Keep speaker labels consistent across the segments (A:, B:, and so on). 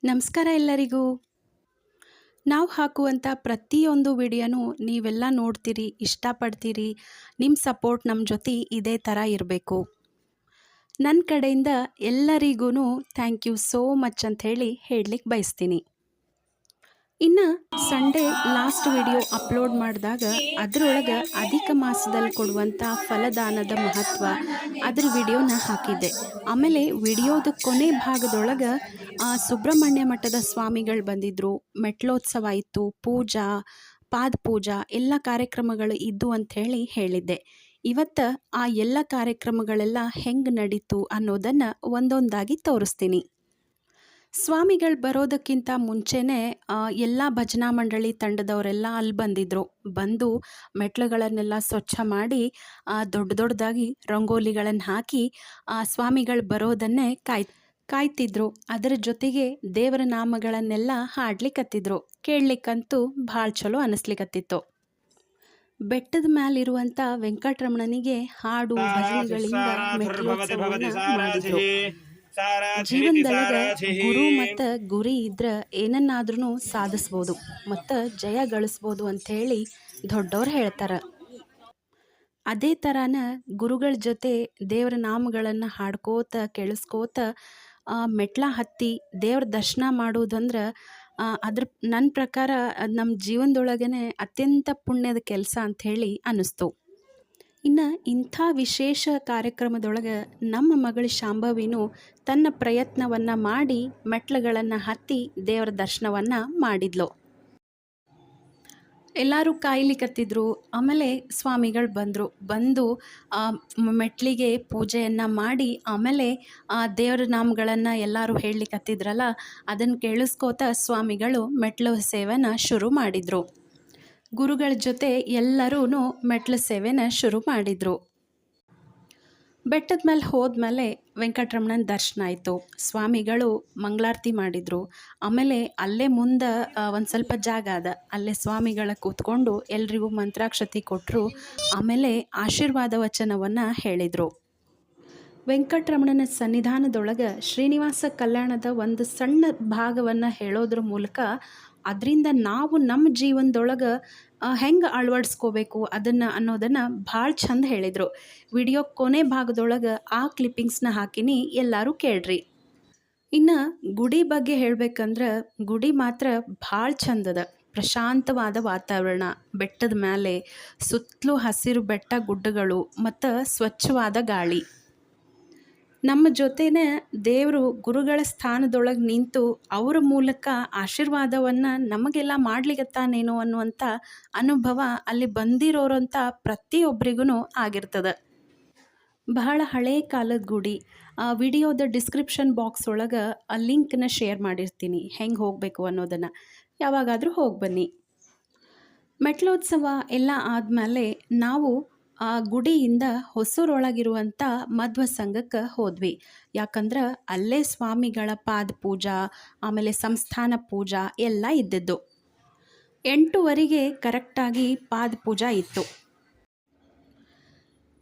A: ನಮಸ್ಕಾರ ಎಲ್ಲರಿಗೂ. ನಾವು ಹಾಕುವಂಥ ಪ್ರತಿಯೊಂದು ವಿಡಿಯೋನೂ ನೀವೆಲ್ಲ ನೋಡ್ತೀರಿ, ಇಷ್ಟಪಡ್ತೀರಿ. ನಿಮ್ಮ ಸಪೋರ್ಟ್ ನಮ್ಮ ಜೊತೆ ಇದೇ ಥರ ಇರಬೇಕು. ನನ್ನ ಕಡೆಯಿಂದ ಎಲ್ಲರಿಗೂ ಥ್ಯಾಂಕ್ ಯು ಸೋ ಮಚ್ ಅಂತ ಹೇಳಲಿಕ್ಕೆ ಬಯಸ್ತೀನಿ. ಇನ್ನು ಸಂಡೇ ಲಾಸ್ಟ್ ವಿಡಿಯೋ ಅಪ್ಲೋಡ್ ಮಾಡಿದಾಗ ಅದರೊಳಗೆ ಅಧಿಕ ಮಾಸದಲ್ಲಿ ಕೊಡುವಂಥ ಫಲದಾನದ ಮಹತ್ವ ಅದ್ರ ವಿಡಿಯೋನ ಹಾಕಿದ್ದೆ. ಆಮೇಲೆ ವಿಡಿಯೋದ ಕೊನೆ ಭಾಗದೊಳಗೆ ಸುಬ್ರಹ್ಮಣ್ಯ ಮಠದ ಸ್ವಾಮಿಗಳು ಬಂದಿದ್ದರು, ಮೆಟ್ಲೋತ್ಸವ ಇತ್ತು, ಪೂಜಾ ಪಾದಪೂಜಾ ಎಲ್ಲ ಕಾರ್ಯಕ್ರಮಗಳು ಇದ್ದು ಅಂಥೇಳಿ ಹೇಳಿದ್ದೆ. ಇವತ್ತು ಆ ಎಲ್ಲ ಕಾರ್ಯಕ್ರಮಗಳೆಲ್ಲ ಹೆಂಗೆ ನಡೀತು ಅನ್ನೋದನ್ನು ಒಂದೊಂದಾಗಿ ತೋರಿಸ್ತೀನಿ. ಸ್ವಾಮಿಗಳು ಬರೋದಕ್ಕಿಂತ ಮುಂಚೆನೇ ಎಲ್ಲ ಭಜನಾ ಮಂಡಳಿ ತಂಡದವರೆಲ್ಲ ಅಲ್ಲಿ ಬಂದಿದ್ದರು. ಬಂದು ಮೆಟ್ಲುಗಳನ್ನೆಲ್ಲ ಸ್ವಚ್ಛ ಮಾಡಿ ದೊಡ್ಡ ದೊಡ್ಡದಾಗಿ ರಂಗೋಲಿಗಳನ್ನು ಹಾಕಿ ಸ್ವಾಮಿಗಳು ಬರೋದನ್ನೇ ಕಾಯ್ತಿದ್ರು. ಅದರ ಜೊತೆಗೆ ದೇವರ ನಾಮಗಳನ್ನೆಲ್ಲ ಹಾಡ್ಲಿಕ್ಕತ್ತಿದ್ರು. ಕೇಳಲಿಕ್ಕಂತೂ ಭಾಳ ಚಲೋ ಅನ್ನಿಸ್ಲಿಕ್ಕತ್ತಿತ್ತು. ಬೆಟ್ಟದ ಮ್ಯಾಲಿರುವಂಥ ವೆಂಕಟರಮಣನಿಗೆ ಹಾಡು ಭಜನೆಗಳಿಂದ ಮೆಟ್ಲೋತ್ಸವವನ್ನು ಮಾಡಿದ್ರು. ಜೀವನದೊಳಗೆ ಗುರು ಮತ್ತು ಗುರಿ ಇದ್ರೆ ಏನನ್ನಾದ್ರೂ ಸಾಧಿಸ್ಬೋದು ಮತ್ತು ಜಯ ಗಳಿಸ್ಬೋದು ಅಂಥೇಳಿ ದೊಡ್ಡವ್ರು ಹೇಳ್ತಾರೆ. ಅದೇ ಥರನ ಗುರುಗಳ ಜೊತೆ ದೇವರ ನಾಮಗಳನ್ನು ಹಾಡ್ಕೋತ ಕೇಳಿಸ್ಕೋತ ಮೆಟ್ಲ ಹತ್ತಿ ದೇವ್ರ ದರ್ಶನ ಮಾಡೋದಂದ್ರೆ ಅದ್ರ ನನ್ನ ಪ್ರಕಾರ ಅದು ನಮ್ಮ ಜೀವನದೊಳಗೇ ಅತ್ಯಂತ ಪುಣ್ಯದ ಕೆಲಸ ಅಂಥೇಳಿ ಅನ್ನಿಸ್ತು. ಇನ್ನು ಇಂಥ ವಿಶೇಷ ಕಾರ್ಯಕ್ರಮದೊಳಗೆ ನಮ್ಮ ಮಗಳು ಶಾಂಭವಿನೂ ತನ್ನ ಪ್ರಯತ್ನವನ್ನು ಮಾಡಿ ಮೆಟ್ಲುಗಳನ್ನು ಹತ್ತಿ ದೇವರ ದರ್ಶನವನ್ನು ಮಾಡಿದ್ಲು. ಎಲ್ಲರೂ ಕಾಯ್ಲಿಕ್ಕತ್ತಿದ್ರು. ಆಮೇಲೆ ಸ್ವಾಮಿಗಳು ಬಂದು ಮೆಟ್ಲಿಗೆ ಪೂಜೆಯನ್ನು ಮಾಡಿ ಆಮೇಲೆ ದೇವರ ನಾಮಗಳನ್ನು ಎಲ್ಲರೂ ಹೇಳಲಿಕ್ಕತ್ತಿದ್ರಲ್ಲ, ಅದನ್ನು ಕೇಳಿಸ್ಕೋತ ಸ್ವಾಮಿಗಳು ಮೆಟ್ಲು ಸೇವೆನ ಶುರು ಮಾಡಿದರು. ಗುರುಗಳ ಜೊತೆ ಎಲ್ಲರೂ ಮೆಟ್ಲು ಸೇವೆನ ಶುರು ಮಾಡಿದರು. ಬೆಟ್ಟದ ಮೇಲೆ ಹೋದ್ಮೇಲೆ ವೆಂಕಟರಮಣನ ದರ್ಶನ ಆಯಿತು. ಸ್ವಾಮಿಗಳು ಮಂಗಳಾರತಿ ಮಾಡಿದರು. ಆಮೇಲೆ ಅಲ್ಲೇ ಮುಂದೆ ಒಂದು ಸ್ವಲ್ಪ ಜಾಗ ಅದ, ಅಲ್ಲೇ ಸ್ವಾಮಿಗಳ ಕೂತ್ಕೊಂಡು ಎಲ್ರಿಗೂ ಮಂತ್ರಾಕ್ಷತೆ ಕೊಟ್ಟರು. ಆಮೇಲೆ ಆಶೀರ್ವಾದ ವಚನವನ್ನು ಹೇಳಿದರು. ವೆಂಕಟರಮಣನ ಸನ್ನಿಧಾನದೊಳಗೆ ಶ್ರೀನಿವಾಸ ಕಲ್ಯಾಣದ ಒಂದು ಸಣ್ಣ ಭಾಗವನ್ನು ಹೇಳೋದ್ರ ಮೂಲಕ ಅದರಿಂದ ನಾವು ನಮ್ಮ ಜೀವನದೊಳಗೆ ಹೆಂಗೆ ಅಳವಡಿಸ್ಕೋಬೇಕು ಅನ್ನೋದನ್ನು ಭಾಳ ಚಂದ ಹೇಳಿದರು. ವಿಡಿಯೋ ಕೊನೆ ಭಾಗದೊಳಗೆ ಆ ಕ್ಲಿಪ್ಪಿಂಗ್ಸ್ನ ಹಾಕಿನಿ, ಎಲ್ಲರೂ ಕೇಳ್ರಿ. ಇನ್ನು ಗುಡಿ ಬಗ್ಗೆ ಹೇಳಬೇಕಂದ್ರೆ ಗುಡಿ ಮಾತ್ರ ಭಾಳ ಚಂದದ. ಪ್ರಶಾಂತವಾದ ವಾತಾವರಣ, ಬೆಟ್ಟದ ಮೇಲೆ ಸುತ್ತಲೂ ಹಸಿರು ಬೆಟ್ಟ ಗುಡ್ಡಗಳು ಮತ್ತು ಸ್ವಚ್ಛವಾದ ಗಾಳಿ. ನಮ್ಮ ಜೊತೆನೇ ದೇವರು ಗುರುಗಳ ಸ್ಥಾನದೊಳಗೆ ನಿಂತು ಅವರ ಮೂಲಕ ಆಶೀರ್ವಾದವನ್ನು ನಮಗೆಲ್ಲ ಮಾಡ್ಲಿಕ್ಕತ್ತಾನೇನೋ ಅನ್ನುವಂಥ ಅನುಭವ ಅಲ್ಲಿ ಬಂದಿರೋರಂಥ ಪ್ರತಿಯೊಬ್ಬರಿಗೂ ಆಗಿರ್ತದೆ. ಬಹಳ ಹಳೆಯ ಕಾಲದ ಗುಡಿ. ವಿಡಿಯೋದ ಡಿಸ್ಕ್ರಿಪ್ಷನ್ ಬಾಕ್ಸ್ ಒಳಗೆ ಆ ಲಿಂಕ್ನ ಶೇರ್ ಮಾಡಿರ್ತೀನಿ, ಹೆಂಗೆ ಹೋಗಬೇಕು ಅನ್ನೋದನ್ನು. ಯಾವಾಗಾದರೂ ಹೋಗಿ ಬನ್ನಿ. ಮೆಟ್ಲೋತ್ಸವ ಎಲ್ಲ ಆದಮೇಲೆ ನಾವು ಆ ಗುಡಿಯಿಂದ ಹೊಸೂರೊಳಗಿರುವಂಥ ಮಧ್ವ ಸಂಘಕ್ಕೆ ಹೋದ್ವಿ. ಯಾಕಂದ್ರೆ ಅಲ್ಲೇ ಸ್ವಾಮಿಗಳ ಪಾದ ಪೂಜಾ ಆಮೇಲೆ ಸಂಸ್ಥಾನ ಪೂಜಾ ಎಲ್ಲ ಇದ್ದಿದ್ದು. 8:15ಗೆ ಕರೆಕ್ಟಾಗಿ ಪಾದ ಪೂಜಾ ಇತ್ತು.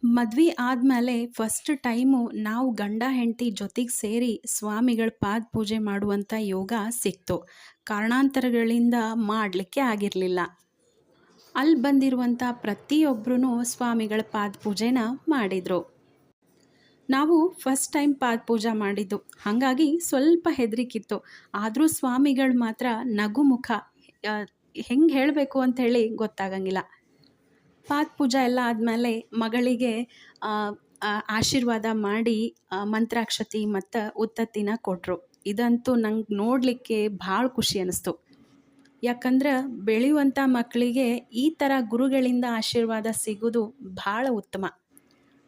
A: ಮದ್ವೆ ಆದಮೇಲೆ ಫಸ್ಟ್ ಟೈಮು ನಾವು ಗಂಡ ಹೆಂಡತಿ ಜೊತೆಗೆ ಸೇರಿ ಸ್ವಾಮಿಗಳ ಪಾದ ಪೂಜೆ ಮಾಡುವಂಥ ಯೋಗ ಸಿಕ್ತು. ಕಾರಣಾಂತರಗಳಿಂದ ಮಾಡಲಿಕ್ಕೆ ಆಗಿರಲಿಲ್ಲ. ಅಲ್ಲಿ ಬಂದಿರುವಂಥ ಪ್ರತಿಯೊಬ್ಬರೂ ಸ್ವಾಮಿಗಳ ಪಾದ ಪೂಜೆನ ಮಾಡಿದರು. ನಾವು ಫಸ್ಟ್ ಟೈಮ್ ಪಾದ ಪೂಜೆ ಮಾಡಿದ್ದು, ಹಾಗಾಗಿ ಸ್ವಲ್ಪ ಹೆದರಿಕಿತ್ತು. ಆದರೂ ಸ್ವಾಮಿಗಳು ಮಾತ್ರ ನಗು ಮುಖ, ಹೆಂಗೆ ಹೇಳಬೇಕು ಅಂಥೇಳಿ ಗೊತ್ತಾಗಂಗಿಲ್ಲ. ಪಾದ ಪೂಜೆ ಎಲ್ಲ ಆದಮೇಲೆ ಮಗಳಿಗೆ ಆಶೀರ್ವಾದ ಮಾಡಿ ಮಂತ್ರಾಕ್ಷತೆ ಮತ್ತು ಉತ್ತತ್ತಿನ ಕೊಟ್ಟರು. ಇದಂತೂ ನಂಗೆ ನೋಡಲಿಕ್ಕೆ ಭಾಳ ಖುಷಿ ಅನ್ನಿಸ್ತು. ಯಾಕಂದ್ರೆ ಬೆಳೆಯುವಂಥ ಮಕ್ಕಳಿಗೆ ಈ ಥರ ಗುರುಗಳಿಂದ ಆಶೀರ್ವಾದ ಸಿಗೋದು ಭಾಳ ಉತ್ತಮ.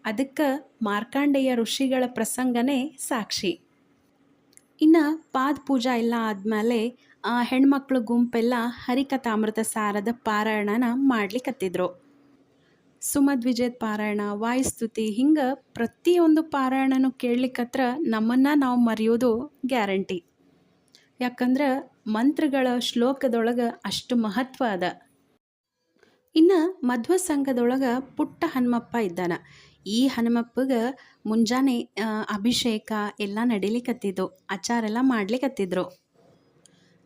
A: ಅದಕ್ಕೆ ಮಾರ್ಕಾಂಡೇಯ ಋಷಿಗಳ ಪ್ರಸಂಗನೇ ಸಾಕ್ಷಿ. ಇನ್ನು ಪಾದ ಪೂಜಾ ಎಲ್ಲ ಆದಮೇಲೆ ಹೆಣ್ಮಕ್ಳು ಗುಂಪೆಲ್ಲ ಹರಿಕಥಾಮೃತ ಸಾರದ ಪಾರಾಯಣನ ಮಾಡ್ಲಿಕ್ಕತ್ತಿದ್ರು. ಸುಮಧ್ವಿಜಯದ ಪಾರಾಯಣ, ವಾಯುಸ್ತುತಿ, ಹಿಂಗೆ ಪ್ರತಿಯೊಂದು ಪಾರಾಯಣನೂ ಕೇಳಲಿಕ್ಕತ್ರ ನಮ್ಮನ್ನು ನಾವು ಮರೆಯೋದು ಗ್ಯಾರಂಟಿ. ಯಾಕಂದ್ರೆ ಮಂತ್ರಗಳ ಶ್ಲೋಕದೊಳಗೆ ಅಷ್ಟು ಮಹತ್ವ ಅದ. ಇನ್ನು ಮಧ್ವ ಸಂಘದೊಳಗೆ ಪುಟ್ಟ ಹನುಮಪ್ಪ ಇದ್ದಾನ. ಈ ಹನುಮಪ್ಪಗೆ ಮುಂಜಾನೆ ಅಭಿಷೇಕ ಎಲ್ಲ ನಡಿಲಿಕ್ಕತ್ತಿದ್ದು, ಆಚಾರ ಎಲ್ಲ ಮಾಡ್ಲಿಕ್ಕತ್ತಿದ್ರು.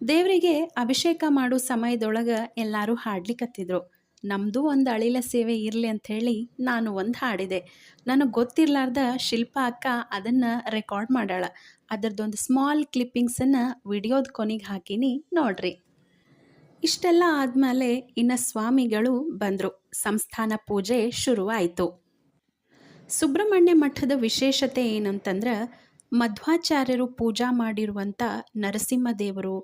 A: ದೇವರಿಗೆ ಅಭಿಷೇಕ ಮಾಡೋ ಸಮಯದೊಳಗೆ ಎಲ್ಲರೂ ಹಾಡ್ಲಿಕತ್ತಿದ್ರು. ನಮ್ಮದು ಒಂದು ಅಳಿಲ ಸೇವೆ ಇರಲಿ ಅಂಥೇಳಿ ನಾನು ಒಂದು ಹಾಡಿದೆ. ನನಗೆ ಗೊತ್ತಿರಲಾರ್ದ ಶಿಲ್ಪ ಅಕ್ಕ ಅದನ್ನು ರೆಕಾರ್ಡ್ ಮಾಡ್ಯಾಳ. ಅದರದ್ದೊಂದು ಸ್ಮಾಲ್ ಕ್ಲಿಪ್ಪಿಂಗ್ಸನ್ನು ವಿಡಿಯೋದ ಕೊನೆಗೆ ಹಾಕೀನಿ ನೋಡ್ರಿ. ಇಷ್ಟೆಲ್ಲ ಆದಮೇಲೆ ಇನ್ನು ಸ್ವಾಮಿಗಳು ಬಂದರು. ಸಂಸ್ಥಾನ ಪೂಜೆ ಶುರುವಾಯಿತು. ಸುಬ್ರಹ್ಮಣ್ಯ ಮಠದ ವಿಶೇಷತೆ ಏನಂತಂದ್ರೆ ಮಧ್ವಾಚಾರ್ಯರು ಪೂಜಾ ಮಾಡಿರುವಂಥ ನರಸಿಂಹದೇವರು,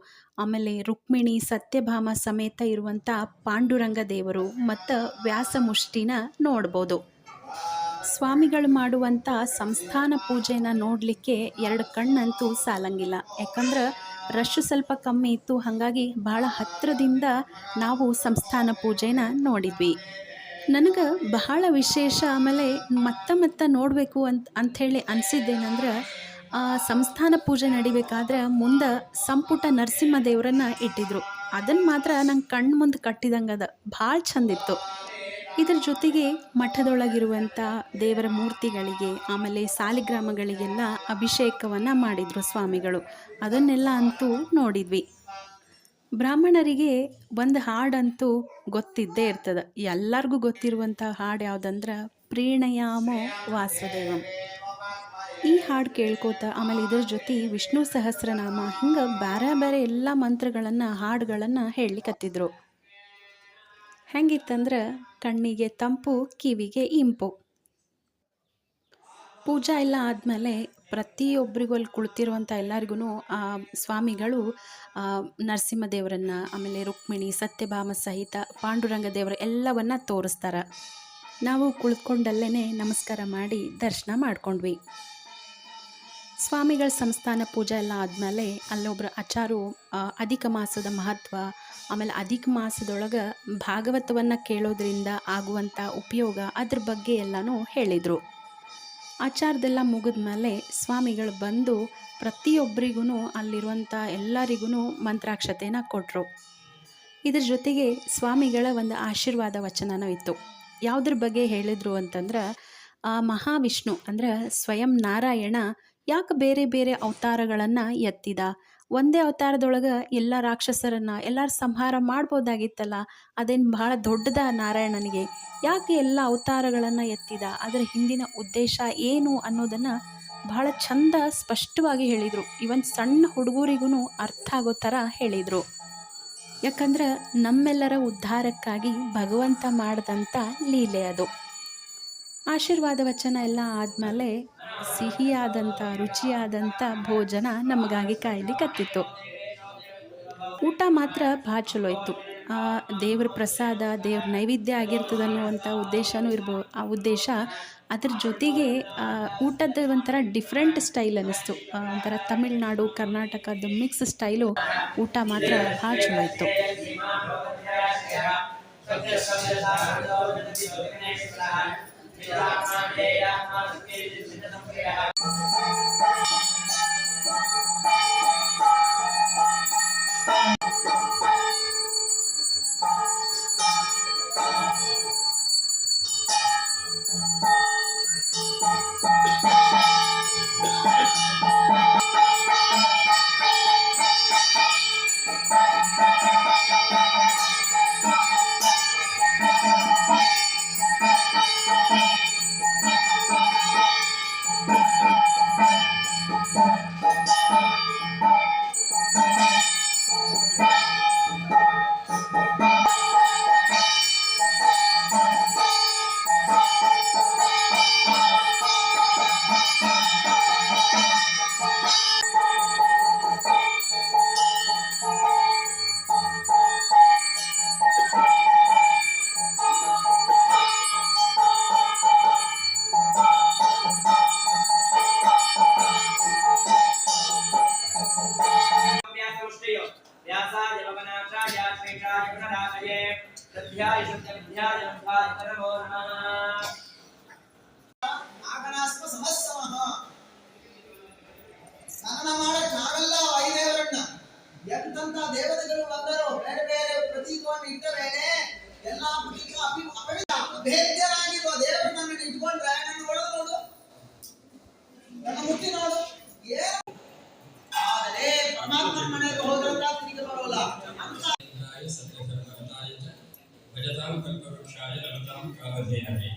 A: ಆಮೇಲೆ ರುಕ್ಮಿಣಿ ಸತ್ಯಭಾಮ ಸಮೇತ ಇರುವಂಥ ಪಾಂಡುರಂಗ ದೇವರು ಮತ್ತು ವ್ಯಾಸಮುಷ್ಟಿನ ನೋಡ್ಬೋದು. ಸ್ವಾಮಿಗಳು ಮಾಡುವಂಥ ಸಂಸ್ಥಾನ ಪೂಜೆನ ನೋಡಲಿಕ್ಕೆ 2 ಕಣ್ಣಂತೂ ಸಾಲಂಗಿಲ್ಲ. ಯಾಕಂದ್ರೆ ರಶ್ ಸ್ವಲ್ಪ ಕಮ್ಮಿ ಇತ್ತು, ಹಾಗಾಗಿ ಭಾಳ ಹತ್ತಿರದಿಂದ ನಾವು ಸಂಸ್ಥಾನ ಪೂಜೆನ ನೋಡಿದ್ವಿ. ನನಗೆ ಬಹಳ ವಿಶೇಷ ಆಮೇಲೆ ಮತ್ತೆ ನೋಡಬೇಕು ಅಂಥೇಳಿ ಅನಿಸಿದ್ದೇನೆಂದ್ರೆ, ಸಂಸ್ಥಾನ ಪೂಜೆ ನಡಿಬೇಕಾದ್ರೆ ಮುಂದೆ ಸಂಪುಟ ನರಸಿಂಹದೇವರನ್ನು ಇಟ್ಟಿದ್ರು. ಅದನ್ನು ಮಾತ್ರ ನಂಗೆ ಕಣ್ಣು ಮುಂದೆ ಕಟ್ಟಿದಂಗದ, ಭಾಳ ಚಂದಿತ್ತು. ಇದರ ಜೊತೆಗೆ ಮಠದೊಳಗಿರುವಂಥ ದೇವರ ಮೂರ್ತಿಗಳಿಗೆ ಆಮೇಲೆ ಸಾಲಿಗ್ರಾಮಗಳಿಗೆಲ್ಲ ಅಭಿಷೇಕವನ್ನು ಮಾಡಿದರು ಸ್ವಾಮಿಗಳು. ಅದನ್ನೆಲ್ಲ ಅಂತೂ ನೋಡಿದ್ವಿ. ಬ್ರಾಹ್ಮಣರಿಗೆ ಒಂದು ಹಾಡಂತೂ ಗೊತ್ತಿದ್ದೇ ಇರ್ತದೆ. ಎಲ್ಲರಿಗೂ ಗೊತ್ತಿರುವಂಥ ಹಾಡು ಯಾವುದಂದ್ರೆ ಪ್ರೀಣಯಾಮೋ ವಾಸುದೇವಂ. ಈ ಹಾಡು ಕೇಳ್ಕೋತ ಆಮೇಲೆ ಇದ್ರ ಜೊತೆ ವಿಷ್ಣು ಸಹಸ್ರನಾಮ ಹಿಂಗೆ ಬೇರೆ ಎಲ್ಲ ಮಂತ್ರಗಳನ್ನು ಹಾಡುಗಳನ್ನು ಹೇಳಲಿಕ್ಕತ್ತಿದ್ರು. ಹೆಂಗಿತ್ತಂದ್ರೆ ಕಣ್ಣಿಗೆ ತಂಪು, ಕಿವಿಗೆ ಇಂಪು. ಪೂಜಾ ಎಲ್ಲ ಆದಮೇಲೆ ಪ್ರತಿಯೊಬ್ಬರಿಗೂ ಅಲ್ಲಿ ಕುಳಿತಿರುವಂಥ ಎಲ್ಲರಿಗೂ ಸ್ವಾಮಿಗಳು ನರಸಿಂಹದೇವರನ್ನು ಆಮೇಲೆ ರುಕ್ಮಿಣಿ ಸತ್ಯಭಾಮ ಸಹಿತ ಪಾಂಡುರಂಗ ದೇವರ ಎಲ್ಲವನ್ನ ತೋರಿಸ್ತಾರೆ. ನಾವು ಕುಳಿತುಕೊಂಡಲ್ಲೇ ನಮಸ್ಕಾರ ಮಾಡಿ ದರ್ಶನ ಮಾಡ್ಕೊಂಡ್ವಿ. ಸ್ವಾಮಿಗಳ ಸಂಸ್ಥಾನ ಪೂಜೆ ಎಲ್ಲ ಆದಮೇಲೆ ಅಲ್ಲೊಬ್ಬರು ಆಚಾರು ಅಧಿಕ ಮಾಸದ ಮಹತ್ವ ಆಮೇಲೆ ಅಧಿಕ ಮಾಸದೊಳಗೆ ಭಾಗವತವನ್ನು ಕೇಳೋದ್ರಿಂದ ಆಗುವಂಥ ಉಪಯೋಗ ಅದ್ರ ಬಗ್ಗೆ ಎಲ್ಲನೂ ಹೇಳಿದರು. ಆಚಾರದೆಲ್ಲ ಮುಗಿದ ಮೇಲೆ ಸ್ವಾಮಿಗಳು ಬಂದು ಪ್ರತಿಯೊಬ್ಬರಿಗೂ ಅಲ್ಲಿರುವಂಥ ಎಲ್ಲರಿಗೂ ಮಂತ್ರಾಕ್ಷತೆನ ಕೊಟ್ಟರು. ಇದ್ರ ಜೊತೆಗೆ ಸ್ವಾಮಿಗಳ ಒಂದು ಆಶೀರ್ವಾದ ವಚನನೂ ಇತ್ತು. ಯಾವುದ್ರ ಬಗ್ಗೆ ಹೇಳಿದರು ಅಂತಂದ್ರೆ, ಮಹಾವಿಷ್ಣು ಅಂದ್ರೆ ಸ್ವಯಂ ನಾರಾಯಣ ಯಾಕೆ ಬೇರೆ ಅವತಾರಗಳನ್ನು ಎತ್ತಿದ? ಒಂದೇ ಅವತಾರದೊಳಗೆ ಎಲ್ಲ ರಾಕ್ಷಸರನ್ನು ಎಲ್ಲರ ಸಂಹಾರ ಮಾಡ್ಬೋದಾಗಿತ್ತಲ್ಲ, ಅದೇನು ಭಾಳ ದೊಡ್ಡದ ನಾರಾಯಣನಿಗೆ? ಯಾಕೆ ಎಲ್ಲ ಅವತಾರಗಳನ್ನು ಎತ್ತಿದ? ಅದರ ಹಿಂದಿನ ಉದ್ದೇಶ ಏನು ಅನ್ನೋದನ್ನು ಭಾಳ ಚಂದ ಸ್ಪಷ್ಟವಾಗಿ ಹೇಳಿದರು. ಇವನ್ ಸಣ್ಣ ಹುಡುಗರಿಗೂ ಅರ್ಥ ಆಗೋ ಥರ ಹೇಳಿದರು. ಯಾಕಂದ್ರೆ ನಮ್ಮೆಲ್ಲರ ಉದ್ಧಾರಕ್ಕಾಗಿ ಭಗವಂತ ಮಾಡಿದಂಥ ಲೀಲೆ ಅದು. ಆಶೀರ್ವಾದ ವಚನ ಎಲ್ಲ ಆದಮೇಲೆ ಸಿಹಿಯಾದಂಥ ರುಚಿಯಾದಂಥ ಭೋಜನ ನಮಗಾಗಿ ಕಾಯ್ಲಿಕ್ಕತ್ತಿತ್ತು. ಊಟ ಮಾತ್ರ ಭಾಳ ಚಲೋ ಇತ್ತು. ದೇವ್ರ ಪ್ರಸಾದ, ದೇವ್ರ ನೈವೇದ್ಯ ಆಗಿರ್ತದೆ ಅನ್ನುವಂಥ ಉದ್ದೇಶನೂ ಇರ್ಬೋದು. ಆ ಉದ್ದೇಶ ಅದ್ರ ಜೊತೆಗೆ ಊಟದ ಒಂಥರ ಡಿಫ್ರೆಂಟ್ ಸ್ಟೈಲ್ ಅನ್ನಿಸ್ತು. ಒಂಥರ ತಮಿಳ್ನಾಡು ಕರ್ನಾಟಕದ ಮಿಕ್ಸ್ ಸ್ಟೈಲು ಊಟ ಮಾತ್ರ ಭಾಳ ಚಲೋ ಇತ್ತು.
B: ಎಂತೆಂಥ ದೇವತೆಗಳು ಬಂದರು, ಬೇರೆ ಪ್ರತೀಕವನ್ನು ಇಟ್ಟ ಮೇಲೆ ಎಲ್ಲಾ ಅಭೇದ್ಯರಾಗಿರುವ ದೇವರನ್ನು ಇಟ್ಕೊಂಡ್ರೆ ನನ್ನ ಒಳಗೆ ನೋಡು, ನನ್ನ ಮುಟ್ಟಿ ನೋಡು. ಆದರೆ ಪರಮಾತ್ಮನ ಮನೆಗೆ ಹೋದ್ರಂತ ತಿರುಗಿ ಬರೋಲ್ಲ ಅಂತ
C: ಭಜತಾಂ ಕಲ್ಪವೃಕ್ಷಾಯ ನಮತಾಂ ಕಾಮಧೇನವೇ.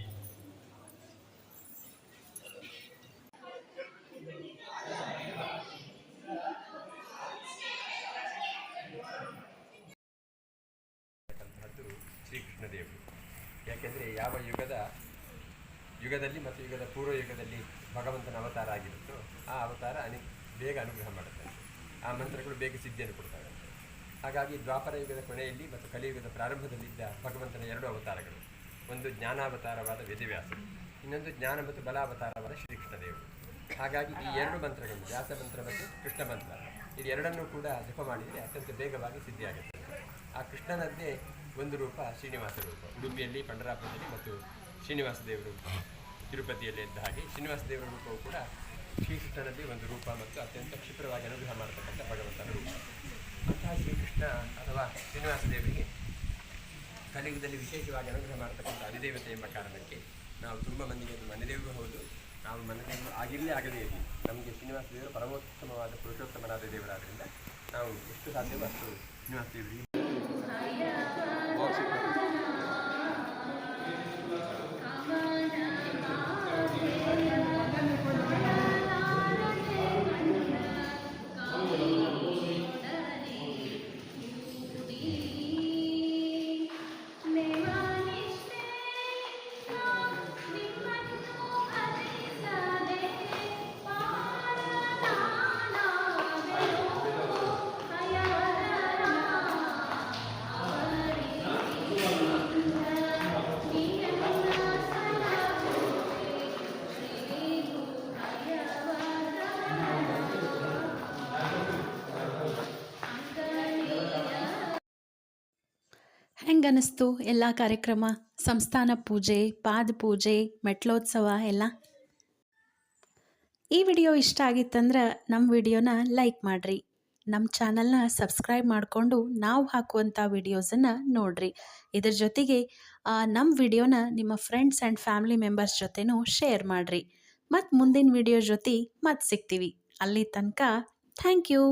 C: ಶ್ರೀಕೃಷ್ಣದೇವರು ಯಾಕೆಂದರೆ ಯಾವ ಯುಗದಲ್ಲಿ ಮತ್ತು ಯುಗದ ಪೂರ್ವ ಯುಗದಲ್ಲಿ ಭಗವಂತನ ಅವತಾರ ಆಗಿರುತ್ತೋ ಆ ಅವತಾರ ಬೇಗ ಅನುಗ್ರಹ ಮಾಡುತ್ತೆ, ಆ ಮಂತ್ರಗಳು ಬೇಗ ಸಿದ್ಧಿಯನ್ನು ಕೊಡ್ತವೆ. ಹಾಗಾಗಿ ದ್ವಾಪರ ಯುಗದ ಕೊನೆಯಲ್ಲಿ ಮತ್ತು ಕಲಿಯುಗದ ಪ್ರಾರಂಭದಲ್ಲಿದ್ದ ಭಗವಂತನ ಎರಡು ಅವತಾರಗಳು, ಒಂದು ಜ್ಞಾನಾವತಾರವಾದ ವೇದವ್ಯಾಸರು, ಇನ್ನೊಂದು ಜ್ಞಾನ ಮತ್ತು ಬಲಾವತಾರವಾದ ಶ್ರೀಕೃಷ್ಣದೇವರು. ಹಾಗಾಗಿ ಈ ಎರಡು ಮಂತ್ರಗಳು, ವ್ಯಾಸ ಮಂತ್ರ ಮತ್ತು ಕೃಷ್ಣ ಮಂತ್ರ, ಇದೆರಡನ್ನೂ ಕೂಡ ಜಪ ಮಾಡಿದರೆ ಅತ್ಯಂತ ಬೇಗವಾಗಿ ಸಿದ್ಧಿಯಾಗುತ್ತೆ. ಆ ಕೃಷ್ಣನದ್ದೇ ಒಂದು ರೂಪ ಶ್ರೀನಿವಾಸ ರೂಪ, ಉಡುಪಿಯಲ್ಲಿ ಪಂಡರಾಪುರದಲ್ಲಿ ಮತ್ತು ಶ್ರೀನಿವಾಸ ದೇವರು ತಿರುಪತಿಯಲ್ಲಿ ಇದ್ದ ಹಾಗೆ ಶ್ರೀನಿವಾಸ ದೇವರ ರೂಪವು ಕೂಡ ಶ್ರೀಕೃಷ್ಣನಲ್ಲಿ ಒಂದು ರೂಪ ಮತ್ತು ಅತ್ಯಂತ ಕ್ಷಿಪ್ರವಾಗಿ ಅನುಗ್ರಹ ಮಾಡತಕ್ಕಂಥ ಭಗವಂತನ ರೂಪ. ಅಂತಹ ಶ್ರೀಕೃಷ್ಣ ಅಥವಾ ಶ್ರೀನಿವಾಸ ದೇವರಿಗೆ ಕಲಿಯುಗದಲ್ಲಿ ವಿಶೇಷವಾಗಿ ಅನುಗ್ರಹ ಮಾಡತಕ್ಕಂಥ ಅಧಿದೇವತೆ ಎಂಬ ಕಾರಣಕ್ಕೆ ನಾವು ತುಂಬ ಮಂದಿಗೆ ಅದು ಮನೆದೇವರು ಹೌದು, ನಾವು ಮನೆದೇವರು ಆಗಿರಲೇ ಆಗದೇ ಇರಲಿ, ನಮಗೆ ಶ್ರೀನಿವಾಸ ದೇವರು ಪರಮೋತ್ತಮವಾದ ಪುರುಷೋತ್ತಮನಾದ ದೇವರಾದ್ದರಿಂದ ನಾವು ಎಷ್ಟು ಸಾಧ್ಯವೋ ಅಷ್ಟು ಶ್ರೀನಿವಾಸ ದೇವರಿಗೆ
A: ಹೆಂಗನಿಸ್ತು ಎಲ್ಲ ಕಾರ್ಯಕ್ರಮ, ಸಂಸ್ಥಾನ ಪೂಜೆ, ಪಾದ ಪೂಜೆ, ಮೆಟ್ಲೋತ್ಸವ ಎಲ್ಲ? ಈ ವಿಡಿಯೋ ಇಷ್ಟ ಆಗಿತ್ತಂದ್ರೆ ನಮ್ಮ ವಿಡಿಯೋನ ಲೈಕ್ ಮಾಡಿರಿ, ನಮ್ಮ ಚಾನಲ್ನ ಸಬ್ಸ್ಕ್ರೈಬ್ ಮಾಡಿಕೊಂಡು ನಾವು ಹಾಕುವಂಥ ವಿಡಿಯೋಸನ್ನು ನೋಡಿರಿ. ಇದ್ರ ಜೊತೆಗೆ ನಮ್ಮ ವಿಡಿಯೋನ ನಿಮ್ಮ ಫ್ರೆಂಡ್ಸ್ ಆ್ಯಂಡ್ ಫ್ಯಾಮಿಲಿ ಮೆಂಬರ್ಸ್ ಜೊತೆನೂ ಶೇರ್ ಮಾಡಿರಿ. ಮತ್ತು ಮುಂದಿನ ವಿಡಿಯೋ ಜೊತೆ ಮತ್ತೆ ಸಿಗ್ತೀವಿ. ಅಲ್ಲಿ ತನಕ ಥ್ಯಾಂಕ್ ಯು.